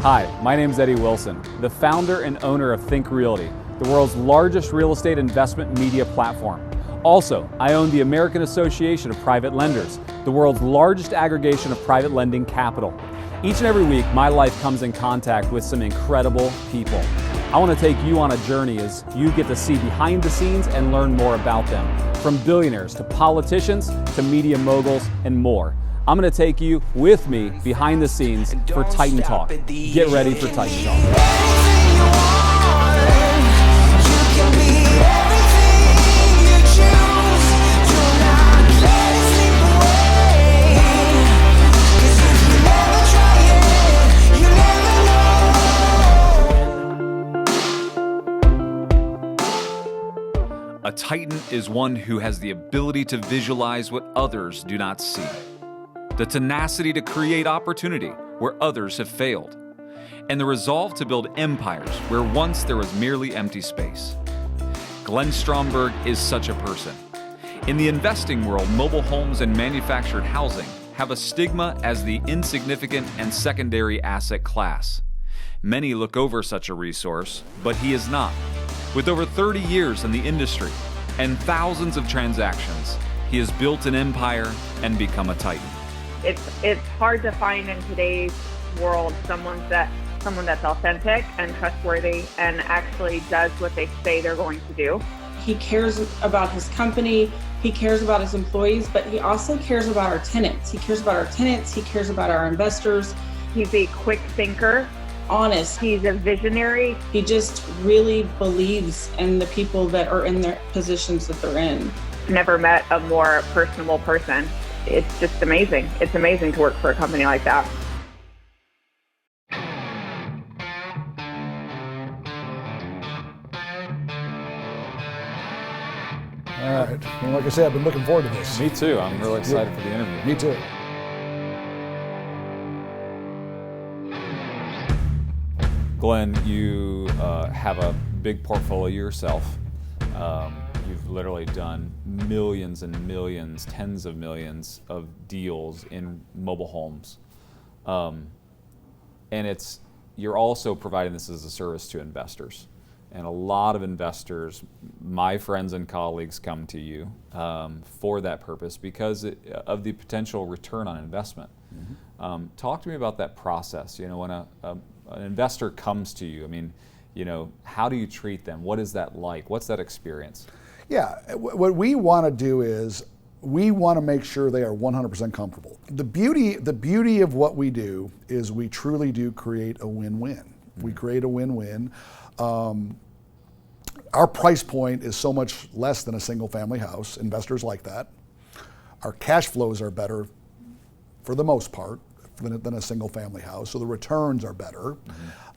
Hi, my name is Eddie Wilson, the founder and owner of Think Realty, the world's largest real estate investment media platform. Also, I own the American Association of Private Lenders, the world's largest aggregation of private lending capital. Each and every week, my life comes in contact with some incredible people. I want to take you on a journey as you get to see behind the scenes and learn more about them, from billionaires to politicians to media moguls and more. I'm going to take you with me behind the scenes for Titan Talk. Get ready for Titan Talk. A Titan is one who has the ability to visualize what others do not see, the tenacity to create opportunity where others have failed, and the resolve to build empires where once there was merely empty space. Glenn Stromberg is such a person. In the investing world, mobile homes and manufactured housing have a stigma as the insignificant and secondary asset class. Many look over such a resource, but he is not. With over 30 years in the industry and thousands of transactions, he has built an empire and become a Titan. It's hard to find in today's world someone that's authentic and trustworthy and actually does what they say they're going to do. He cares about his company, he cares about his employees, but he also cares about our tenants. He cares about our tenants, he cares about our investors. He's a quick thinker. Honest. He's a visionary. He just really believes in the people that are in their positions that they're in. Never met a more personable person. It's just amazing. It's amazing to work for a company like that. All right. Well, like I said, I've been looking forward to this. Me too. I'm really excited for the interview. Me too. Glenn, you have a big portfolio yourself. You've literally done millions and millions, tens of millions of deals in mobile homes. And you're also providing this as a service to investors. And a lot of investors, my friends and colleagues, come to you for that purpose because of the potential return on investment. Mm-hmm. Talk to me about that process. You know, when an investor comes to you, I mean, you know, how do you treat them? What is that like? What's that experience? Yeah, what we want to do is we want to make sure they are 100% comfortable. The beauty of what we do is we truly do create a win-win. Mm-hmm. We create a win-win. Our price point is so much less than a single family house. Investors like that. Our cash flows are better for the most part than a single family house, so the returns are better.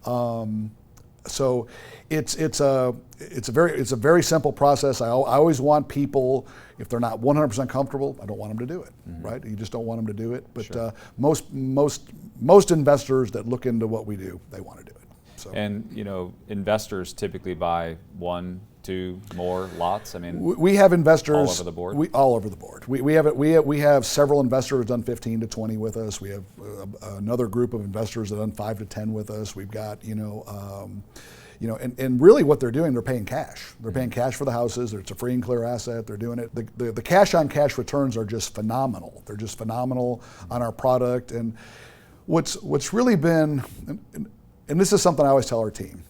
Mm-hmm. So it's a very simple process. I always want people, if they're not 100% comfortable, I don't want them to do it. Mm-hmm. Right? You just don't want them to do it. But sure. Most investors that look into what we do, they want to do it. So. And you know, investors typically buy 1, 2 more lots. I mean, we have investors all over the board. All over the board. We have several investors done 15 to 20 with us. We have another group of investors that done 5 to 10 with us. We've got and really what they're doing, they're paying cash. They're paying cash for the houses. It's a free and clear asset. They're doing it. The cash on cash returns are just phenomenal. They're just phenomenal on our product. And what's really been, and this is something I always tell our team.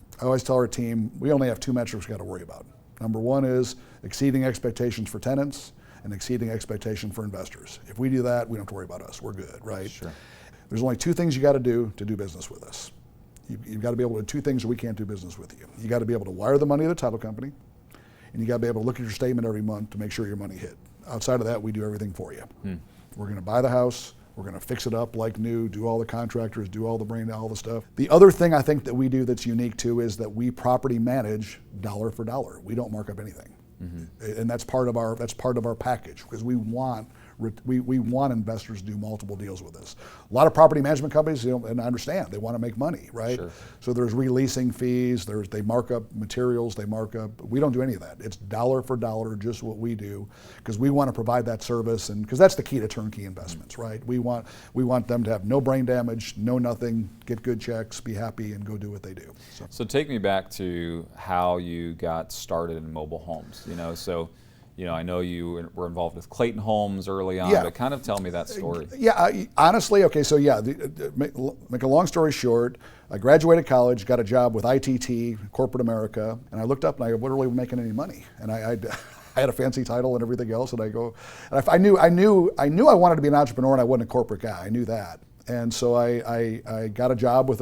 We only have 2 metrics we got to worry about. Number 1 is exceeding expectations for tenants and exceeding expectation for investors. If we do that, we don't have to worry about us. We're good, right? Sure. There's only 2 things you got to do business with us. You've got to be able to do 2 things or we can't do business with you. You got to be able to wire the money to the title company, and you got to be able to look at your statement every month to make sure your money hit. Outside of that, we do everything for you. We're going to buy the house. We're going to fix it up like new, do all the contractors, do all the brain, all the stuff. The other thing I think that we do that's unique too is that we property manage dollar for dollar. We don't mark up anything. Mm-hmm. And that's part of our package because we want we want investors to do multiple deals with us. A lot of property management companies, and I understand, they want to make money, right? Sure. So there's releasing fees, they mark up materials, they mark up, we don't do any of that. It's dollar for dollar, just what we do, because we want to provide that service, and because that's the key to turnkey investments, right? We want them to have no brain damage, no nothing, get good checks, be happy, and go do what they do. So take me back to how you got started in mobile homes. I know you were involved with Clayton Homes early on, Yeah. but kind of tell me that story. Yeah, honestly, okay, so yeah, make a long story short, I graduated college, got a job with ITT, corporate America, and I looked up and I wasn't really making any money. And I had a fancy title and everything else, and I knew I wanted to be an entrepreneur, and I wasn't a corporate guy. I knew that. And so I got a job with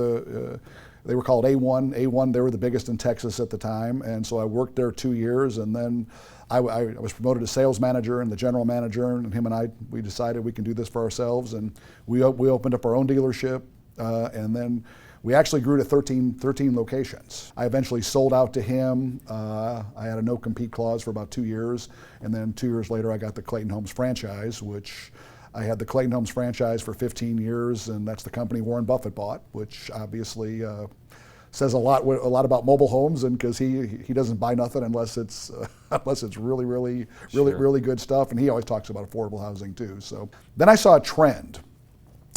they were called A1. A1, they were the biggest in Texas at the time, and so I worked there 2 years, and then I was promoted to sales manager and the general manager, and him and I, we decided we can do this for ourselves, and we opened up our own dealership, and then we actually grew to 13 locations. I eventually sold out to him. I had a no-compete clause for about 2 years, and then 2 years later I got the Clayton Homes franchise, which I had the Clayton Homes franchise for 15 years, and that's the company Warren Buffett bought, which obviously says a lot about mobile homes, and because he doesn't buy nothing unless it's really good stuff, and he always talks about affordable housing too. So then I saw a trend,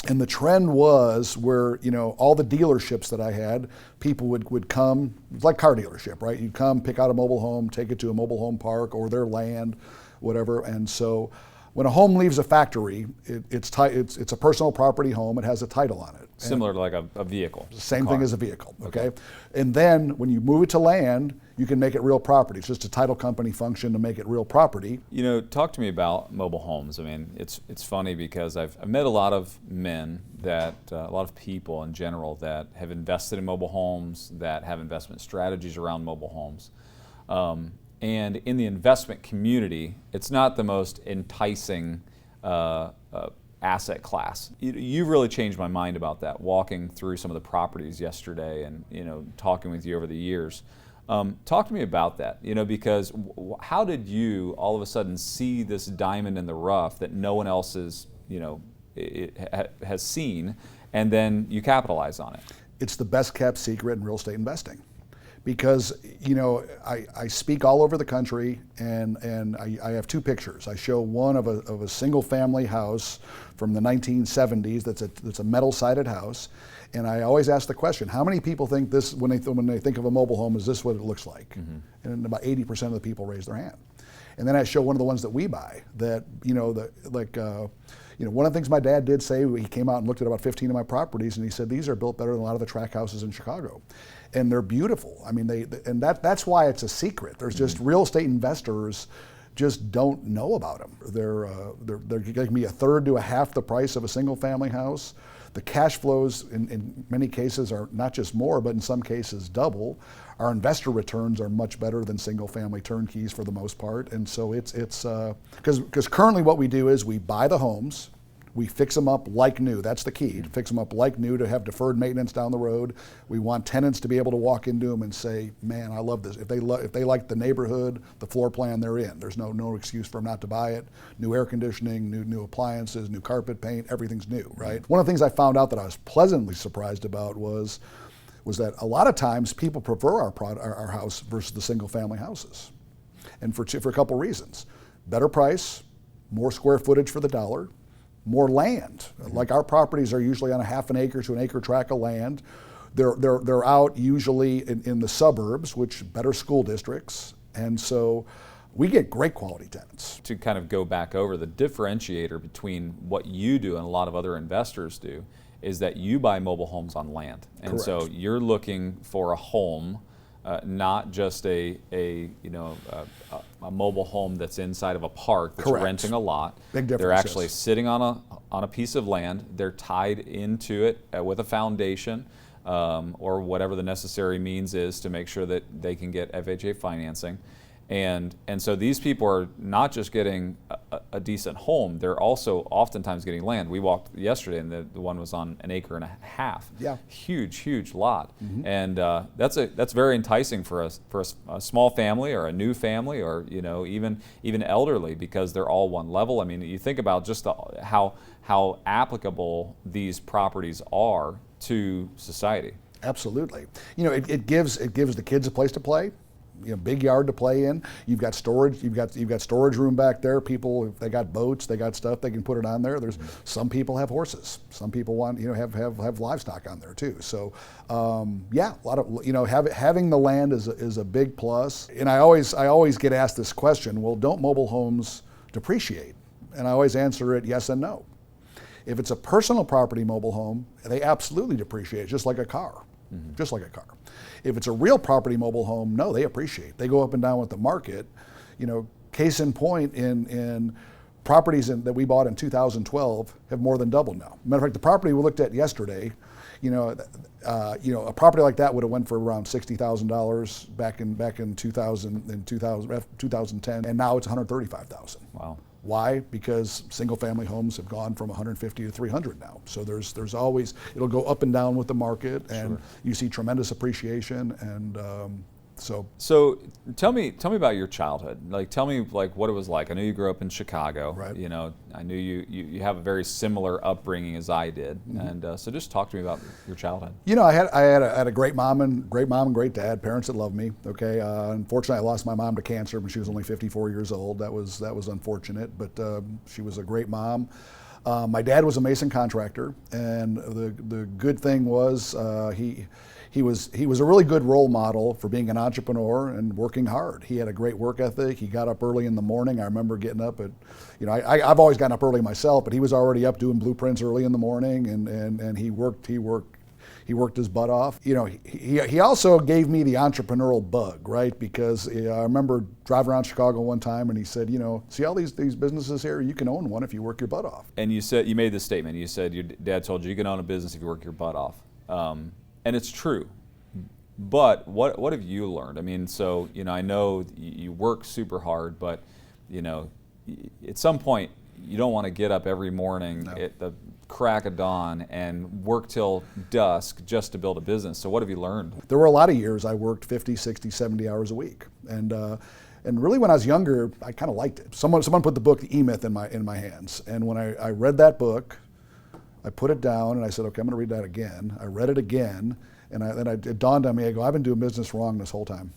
and the trend was where all the dealerships that I had, people would come. It's like car dealership, right? You'd come, pick out a mobile home, take it to a mobile home park or their land, whatever, and so. When a home leaves a factory, it's a personal property home. It has a title on it. Similar to like a vehicle. Same thing as a vehicle, okay? And then when you move it to land, you can make it real property. It's just a title company function to make it real property. Talk to me about mobile homes. I mean, it's funny because I've met a lot of men a lot of people in general that have invested in mobile homes, that have investment strategies around mobile homes. And in the investment community, it's not the most enticing asset class. You've really changed my mind about that, walking through some of the properties yesterday and talking with you over the years. Talk to me about that, because how did you all of a sudden see this diamond in the rough that no one else has seen, and then you capitalize on it? It's the best kept secret in real estate investing. Because I speak all over the country, and I have two pictures. I show one of a single family house from the 1970s that's a metal sided house, and I always ask the question: how many people think this when they think of a mobile home? Is this what it looks like? Mm-hmm. And about 80% of the people raise their hand. And then I show one of the ones that we buy that one of the things my dad did say, he came out and looked at about 15 of my properties, and he said these are built better than a lot of the track houses in Chicago. And they're beautiful. I mean, that's why it's a secret. There's just real estate investors just don't know about them. They're giving me a third to a half the price of a single family house. The cash flows in many cases are not just more, but in some cases double. Our investor returns are much better than single family turnkeys for the most part. And so it's because currently what we do is we buy the homes, we fix them up like new. That's the key, to fix them up like new, to have deferred maintenance down the road. We want tenants to be able to walk into them and say, man, I love this. If they like the neighborhood, the floor plan they're in, there's no excuse for them not to buy it. New air conditioning, new appliances, new carpet paint, everything's new, right? One of the things I found out that I was pleasantly surprised about was that a lot of times people prefer our house versus the single family houses. And for a couple reasons. Better price, more square footage for the dollar, more land. Like our properties are usually on a half an acre to an acre tract of land. They're out usually in the suburbs, which better school districts, and so we get great quality tenants. To kind of go back over the differentiator between what you do and a lot of other investors do is that you buy mobile homes on land, and Correct. So you're looking for a home. Not just a mobile home that's inside of a park that's Correct. renting a lot. Big difference. They're actually yes. sitting on a piece of land. They're tied into it with a foundation or whatever the necessary means is to make sure that they can get FHA financing. And so these people are not just getting a decent home, they're also oftentimes getting land. We walked yesterday, and the one was on an acre and a half. Yeah. Huge lot, and that's very enticing for a small family or a new family, or even elderly, because they're all one level. I mean, you think about just how applicable these properties are to society. Absolutely. It gives the kids a place to play. Big yard to play in. You've got storage. You've got storage room back there. People, if they got boats, they got stuff, they can put it on there. There's some people have horses. Some people want have livestock on there too. So a lot of having the land is a big plus. And I always get asked this question. Well, don't mobile homes depreciate? And I always answer it yes and no. If it's a personal property mobile home, they absolutely depreciate, just like a car. Just like a car. If it's a real property mobile home, no, they appreciate. They go up and down with the market. Case in point, in properties that we bought in 2012 have more than doubled now. Matter of fact, the property we looked at yesterday, a property like that would have went for around $60,000 back in 2010, and now it's $135,000. Wow. Why? Because single-family homes have gone from 150 to 300 now. So there's always, it'll go up and down with the market, and you see tremendous appreciation, and So tell me about your childhood. Tell me what it was like. I know you grew up in Chicago. Right. I knew you have a very similar upbringing as I did, and so just talk to me about your childhood. I had a great mom and great dad, parents that loved me. Okay, unfortunately, I lost my mom to cancer when she was only 54 years old. That was unfortunate, but she was a great mom. My dad was a mason contractor, and the good thing was he was a really good role model for being an entrepreneur and working hard. He had a great work ethic. He got up early in the morning. I remember getting up at, I've always gotten up early myself, but he was already up doing blueprints early in the morning, and he worked his butt off. He also gave me the entrepreneurial bug, right? Because I remember driving around Chicago one time, and he said, see all these businesses here? You can own one if you work your butt off. And you made this statement. You said your dad told you can own a business if you work your butt off. And it's true, but what have you learned? I mean, so I know you work super hard, but at some point you don't want to get up every morning at the crack of dawn and work till dusk just to build a business. So what have you learned? There were a lot of years I worked 50, 60, 70 hours a week, and really when I was younger, I kind of liked it. Someone put the book The E-Myth in my hands, and when I read that book, I put it down and I said, okay, I'm going to read that again. I read it again, and it dawned on me. I go, I've been doing business wrong this whole time.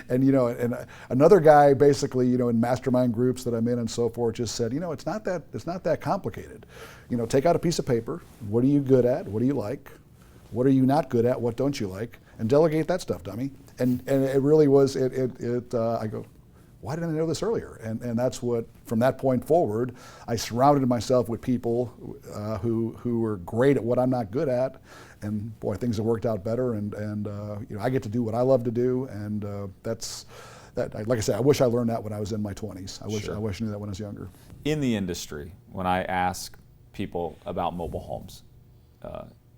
and another guy, basically, in mastermind groups that I'm in and so forth, just said, it's not that complicated. Take out a piece of paper. What are you good at? What do you like? What are you not good at? What don't you like? And delegate that stuff, dummy. And it really was. I go, why didn't I know this earlier? And that's what, from that point forward, I surrounded myself with people who were great at what I'm not good at, and boy, things have worked out better. And I get to do what I love to do, and that's that. Like I said, I wish I learned that when I was in my 20s. I wish I knew that when I was younger. In the industry, when I ask people about mobile homes,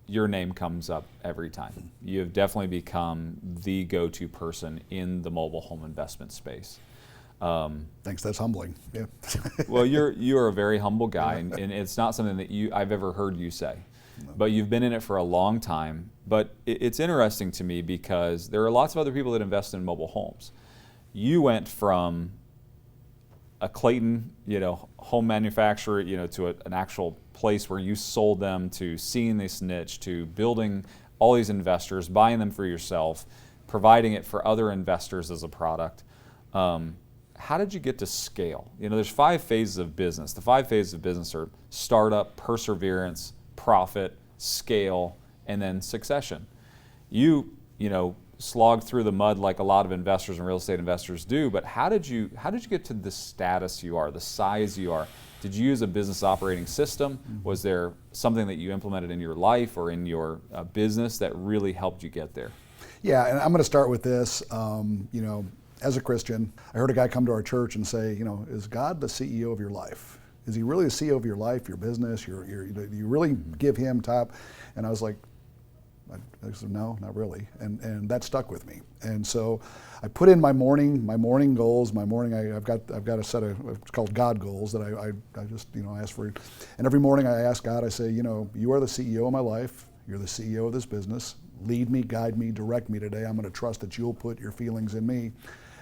your name comes up every time. You have definitely become the go-to person in the mobile home investment space. Thanks. That's humbling. Yeah. Well, you're a very humble guy, and it's not something that I've ever heard you say. No. But you've been in it for a long time. But it's interesting to me because there are lots of other people that invest in mobile homes. You went from a Clayton, home manufacturer, to an actual place where you sold them, to seeing this niche, to building all these investors, buying them for yourself, providing it for other investors as a product. How did you get to scale? There's 5 phases of business. The 5 phases of business are startup, perseverance, profit, scale, and then succession. You slogged through the mud like a lot of investors and real estate investors do, but how did you get to the status you are, the size you are? Did you use a business operating system? Was there something that you implemented in your life or in your business that really helped you get there? Yeah, and I'm going to start with this. As a Christian, I heard a guy come to our church and say, is God the CEO of your life? Is he really the CEO of your life, your business? Do you really give him top? And I was like, I said, no, not really. And that stuck with me. And so I put in my morning goals, I've got a set of, it's called God goals that I just, ask for. And every morning I ask God, I say, you are the CEO of my life. You're the CEO of this business. Lead me, guide me, direct me today. I'm going to trust that you'll put your feelings in me.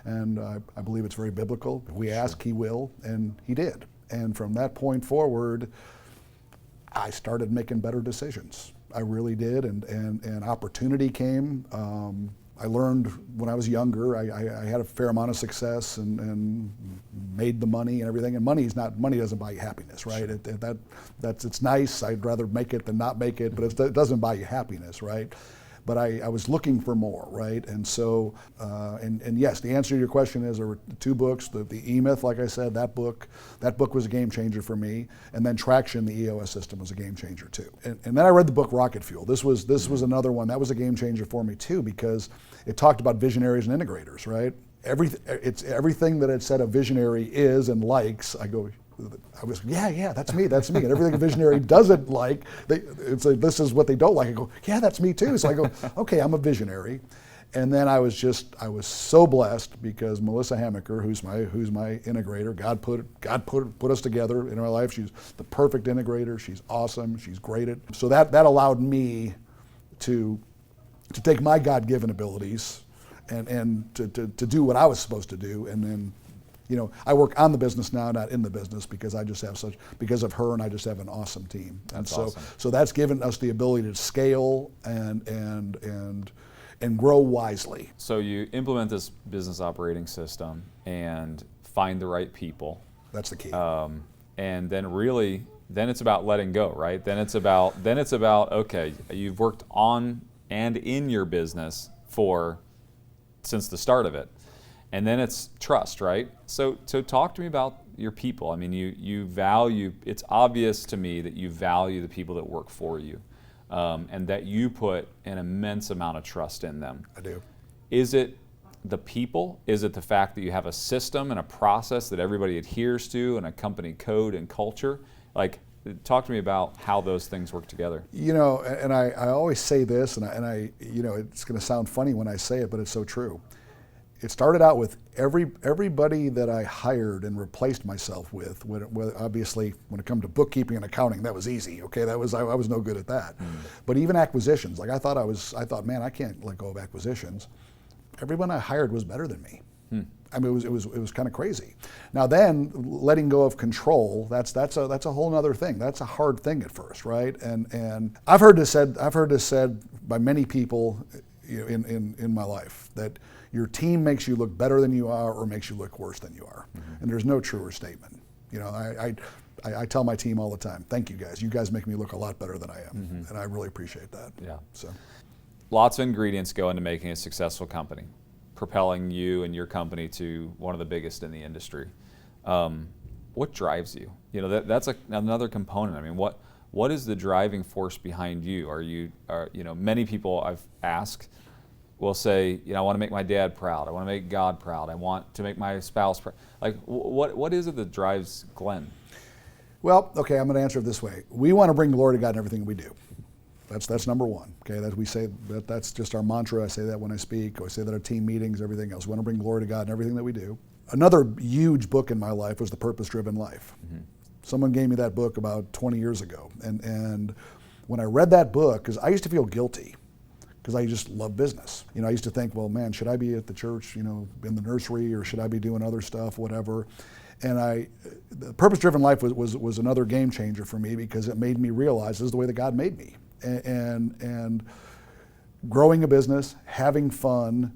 And I believe it's very biblical. If we ask, he will, and he did. And from that point forward, I started making better decisions. I really did, and opportunity came. I learned when I was younger. I had a fair amount of success and made the money and everything. And money doesn't buy you happiness, right? Sure. It's nice. I'd rather make it than not make it, but it doesn't buy you happiness, right? But I was looking for more, right? And so, and yes, the answer to your question is there were 2 books. The E-Myth, like I said, that book was a game changer for me. And then Traction, the EOS system, was a game changer too. And then I read the book Rocket Fuel. This was another one that was a game changer for me too, because it talked about visionaries and integrators, right? It's everything that it said a visionary is and likes. I was, that's me. And everything a visionary doesn't like, it's like, this is what they don't like. I go, yeah, that's me too. So I go, okay, I'm a visionary. And then I was so blessed because Melissa Hammaker, who's my integrator, God put us together in our life. She's the perfect integrator. She's awesome. She's great at, so that allowed me to take my God-given abilities and to do what I was supposed to do. And then, I work on the business now, not in the business, because because of her, and I just have an awesome team. And so that's given us the ability to scale and grow wisely. So you implement this business operating system and find the right people. That's the key. And then it's about letting go, right? Then it's about okay, you've worked on and in your business since the start of it. And then it's trust, right? So talk to me about your people. I mean, you value, it's obvious to me that you value the people that work for you, and that you put an immense amount of trust in them. I do. Is it the people? Is it the fact that you have a system and a process that everybody adheres to and a company code and culture? Like, talk to me about how those things work together. And I always say this, and I it's going to sound funny when I say it, but it's so true. It started out with everybody that I hired and replaced myself with. Obviously, when it comes to bookkeeping and accounting, that was easy. Okay, I was no good at that. But even acquisitions, like I thought, man, I can't let go of acquisitions. Everyone I hired was better than me. I mean, it was kind of crazy. Now then, letting go of control, that's a whole other thing. That's a hard thing at first, right? And I've heard this said by many people in my life that your team makes you look better than you are or makes you look worse than you are. And there's no truer statement. I tell my team all the time, thank you guys. You guys make me look a lot better than I am. And I really appreciate that. Yeah. So, lots of ingredients go into making a successful company, propelling you and your company to one of the biggest in the industry. What drives you? That's another component. I mean, what is the driving force behind you? Many people I've asked will say, I want to make my dad proud. I want to make God proud. I want to make my spouse proud. Like, what is it that drives Glenn? Well, okay, I'm going to answer it this way. We want to bring glory to God in everything we do. That's number one. Okay, that we say that's just our mantra. I say that when I speak. I say that at our team meetings, everything else. We want to bring glory to God in everything that we do. Another huge book in my life was The Purpose-Driven Life. Someone gave me that book about 20 years ago, and when I read that book, because I used to feel guilty, because I just love business. I used to think, well, man, should I be at the church, in the nursery, or should I be doing other stuff, whatever. And the Purpose-Driven Life was another game changer for me, because it made me realize this is the way that God made me. And growing a business, having fun,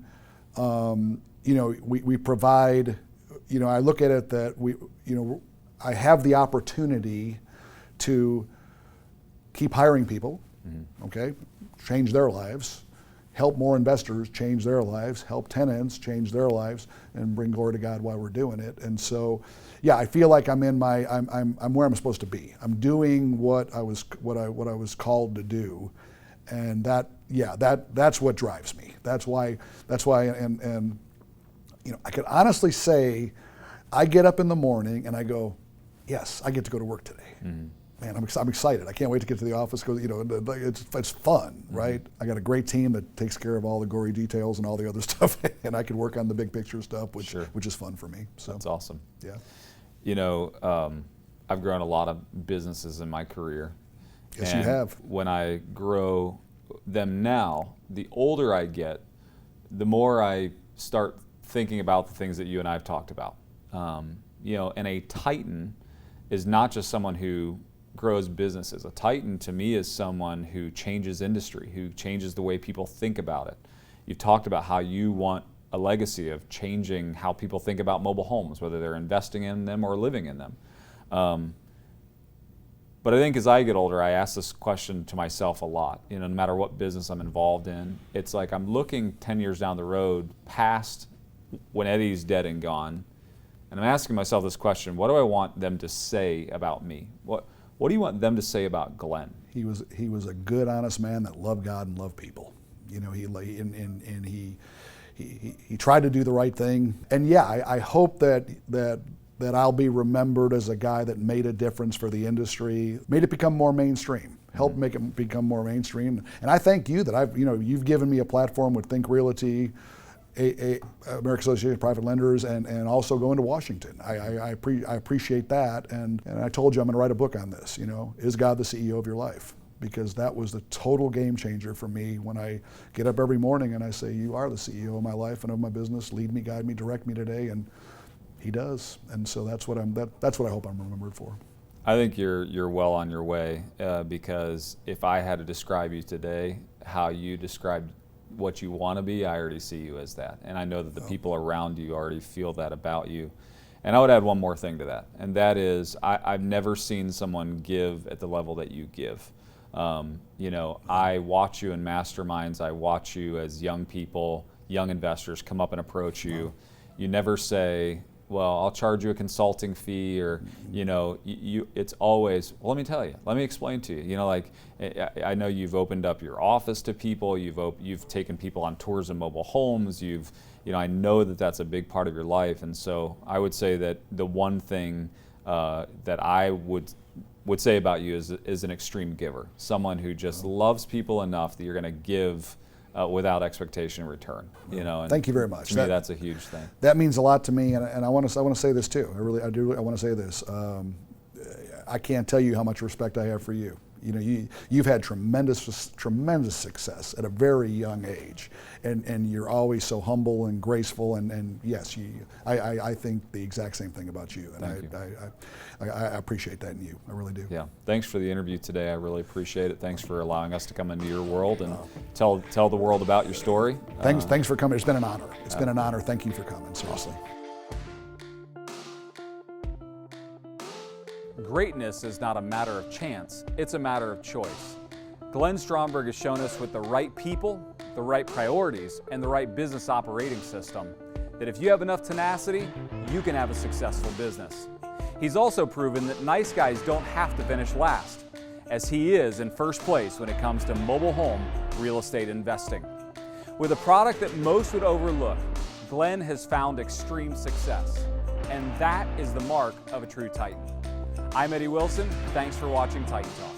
we provide, I look at it that I have the opportunity to keep hiring people, okay, change their lives, help more investors change their lives, help tenants change their lives, and bring glory to God while we're doing it. And so, yeah, I feel like I'm where I'm supposed to be. I'm doing what I was called to do, and that's what drives me. That's why, and I could honestly say, I get up in the morning and I go, yes, I get to go to work today. man, I'm excited. I can't wait to get to the office because, you know, it's fun, right? I got a great team that takes care of all the gory details and all the other stuff, and I can work on the big picture stuff, which is fun for me. So that's awesome. Yeah. You know, I've grown a lot of businesses in my career. Yes, you have. When I grow them now, the older I get, the more I start thinking about the things that you and I have talked about. You know, and a titan is not just someone who grows businesses. A titan to me is someone who changes industry, who changes the way people think about it. You've talked about how you want a legacy of changing how people think about mobile homes, whether they're investing in them or living in them. But I think as I get older, I ask this question to myself a lot. You know, no matter what business I'm involved in, it's like I'm looking 10 years down the road past when Eddie's dead and gone, and I'm asking myself this question: what do I want them to say about me? What do you want them to say about Glenn? He was a good, honest man that loved God and loved people. You know, he tried to do the right thing. And yeah, I hope that I'll be remembered as a guy that made a difference for the industry, made it become more mainstream, helped make it become more mainstream. And I thank you that you've given me a platform with Think Realty, American Association of Private Lenders, and also going to Washington. I appreciate that, and I told you I'm going to write a book on this. You know, is God the CEO of your life? Because that was the total game changer for me when I get up every morning and I say, you are the CEO of my life and of my business. Lead me, guide me, direct me today, and He does. And so that's what I hope I'm remembered for. I think you're well on your way, because if I had to describe you today, how you described what you want to be, I already see you as that. And I know that the people around you already feel that about you. And I would add one more thing to that, and that is I've never seen someone give at the level that you give. You know, I watch you in masterminds, I watch you as young people, young investors come up and approach you. You never say, well, I'll charge you a consulting fee, or, you know, it's always, well, let me tell you, let me explain to you. You know, like, I know you've opened up your office to people, you've taken people on tours of mobile homes, you know, I know that that's a big part of your life. And so I would say that the one thing that I would say about you is an extreme giver, someone who just loves people enough that you're going to give without expectation in return. You know, and thank you very much. To me, that's a huge thing. That means a lot to me, and I want to say this too. I want to say this. I can't tell you how much respect I have for you. You know, you've had tremendous success at a very young age, and you're always so humble and graceful, and yes, I think the exact same thing about you, and I appreciate that in you. I really do. Yeah. Thanks for the interview today. I really appreciate it. Thanks for allowing us to come into your world and tell the world about your story. Thanks for coming. It's been an honor. It's been an honor. Thank you for coming. Seriously. Greatness is not a matter of chance, it's a matter of choice. Glenn Stromberg has shown us with the right people, the right priorities, and the right business operating system that if you have enough tenacity, you can have a successful business. He's also proven that nice guys don't have to finish last, as he is in first place when it comes to mobile home real estate investing. With a product that most would overlook, Glenn has found extreme success, and that is the mark of a true Titan. I'm Eddie Wilson. Thanks for watching Titan Talk.